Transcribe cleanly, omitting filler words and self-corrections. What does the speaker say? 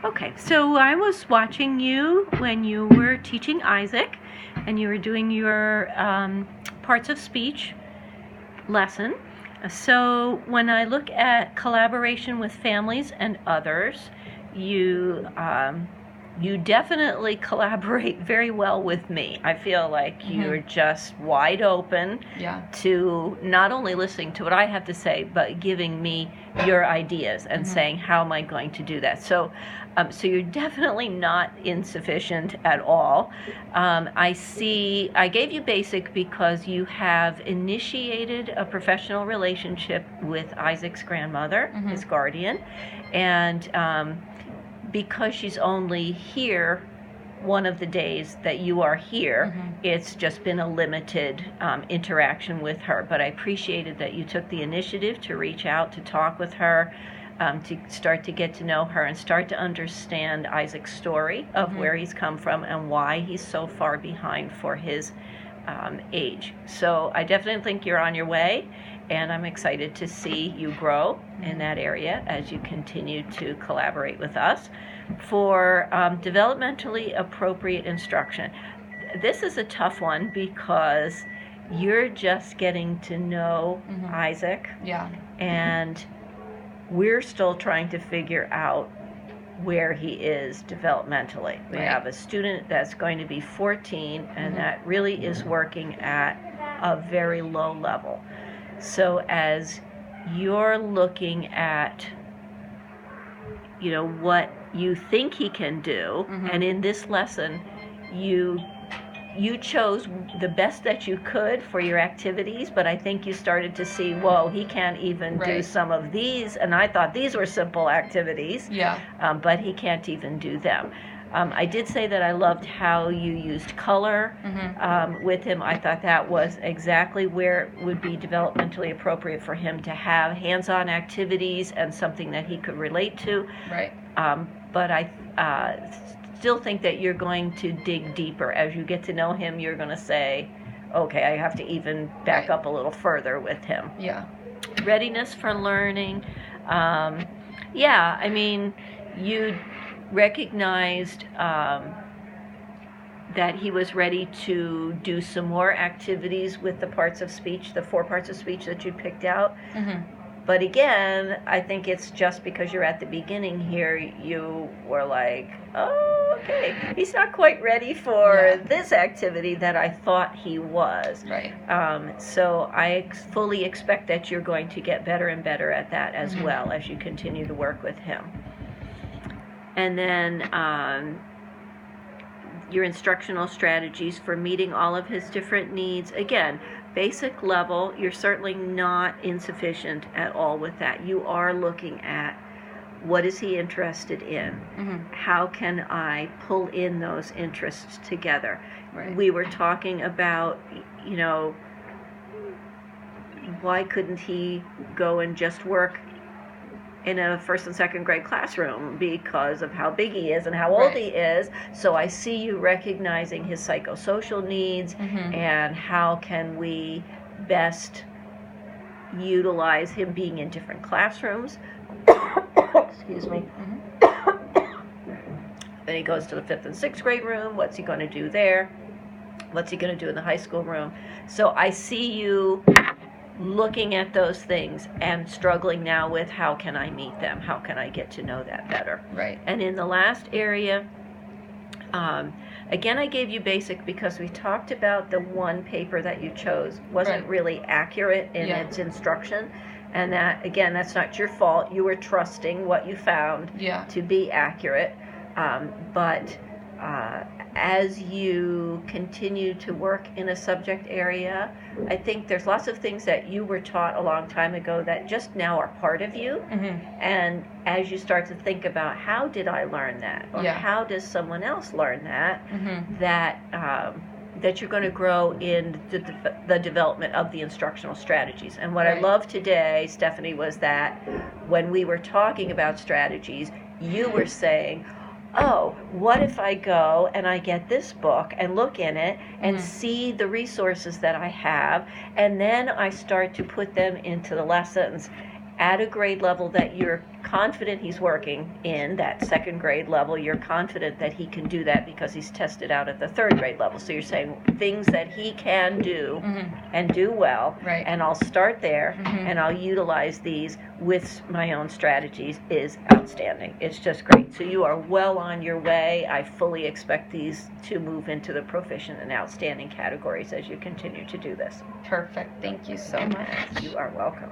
Okay, so I was watching you when you were teaching Isaac and you were doing your parts of speech lesson. So when I look at collaboration with families and others, you definitely collaborate very well with me. I feel like you're just wide open to not only listening to what I have to say, but giving me your ideas and saying, how am I going to do that? So you're definitely not insufficient at all. I gave you basic because you have initiated a professional relationship with Isaac's grandmother, his guardian, and because she's only here one of the days that you are here, it's just been a limited interaction with her. But I appreciated that you took the initiative to reach out, to talk with her, to start to get to know her and start to understand Isaac's story of where he's come from and why he's so far behind for his age. So I definitely think you're on your way, and I'm excited to see you grow in that area as you continue to collaborate with us for developmentally appropriate instruction. This is a tough one because you're just getting to know Isaac, and we're still trying to figure out where he is developmentally. We have a student that's going to be 14 and that really is working at a very low level. So as you're looking at, what you think he can do, and in this lesson, you chose the best that you could for your activities, but I think you started to see, whoa, he can't even do some of these, and I thought these were simple activities, but he can't even do them. I did say that I loved how you used color with him. I thought that was exactly where it would be developmentally appropriate for him to have hands-on activities and something that he could relate to. But I still think that you're going to dig deeper. As you get to know him, you're going to say, okay, I have to even back up a little further with him. Readiness for learning. You recognized that he was ready to do some more activities with the parts of speech, the 4 parts of speech that you picked out. But again, I think it's just because you're at the beginning here, you were like, oh, okay, he's not quite ready for this activity that I thought he was. So I fully expect that you're going to get better and better at that as well as you continue to work with him. And then your instructional strategies for meeting all of his different needs. Again, basic level, you're certainly not insufficient at all with that. You are looking at what is he interested in? How can I pull in those interests together? We were talking about, why couldn't he go and just work in a 1st and 2nd grade classroom because of how big he is and how old he is. So I see you recognizing his psychosocial needs and how can we best utilize him being in different classrooms. Excuse me. Then he goes to the 5th and 6th grade room. What's he going to do there? What's he going to do in the high school room? So I see you looking at those things and struggling now with how can I meet them? How can I get to know that better? And in the last area, again, I gave you basic because we talked about the one paper that you chose wasn't really accurate in its instruction. And that, again, that's not your fault. You were trusting what you found to be accurate. But as you continue to work in a subject area, I think there's lots of things that you were taught a long time ago that just now are part of you. And as you start to think about how did I learn that, or how does someone else learn that, that you're going to grow in the development of the instructional strategies. And what I loved today, Stephanie, was that when we were talking about strategies, you were saying, oh, what if I go and I get this book and look in it and see the resources that I have, and then I start to put them into the lessons at a grade level that you're confident he's working in, that second grade level, you're confident that he can do that because he's tested out at the third grade level. So you're saying things that he can do and do well, right. and I'll start there and I'll utilize these with my own strategies is outstanding. It's just great. So you are well on your way. I fully expect these to move into the proficient and outstanding categories as you continue to do this. Perfect. Thank you so much. You are welcome.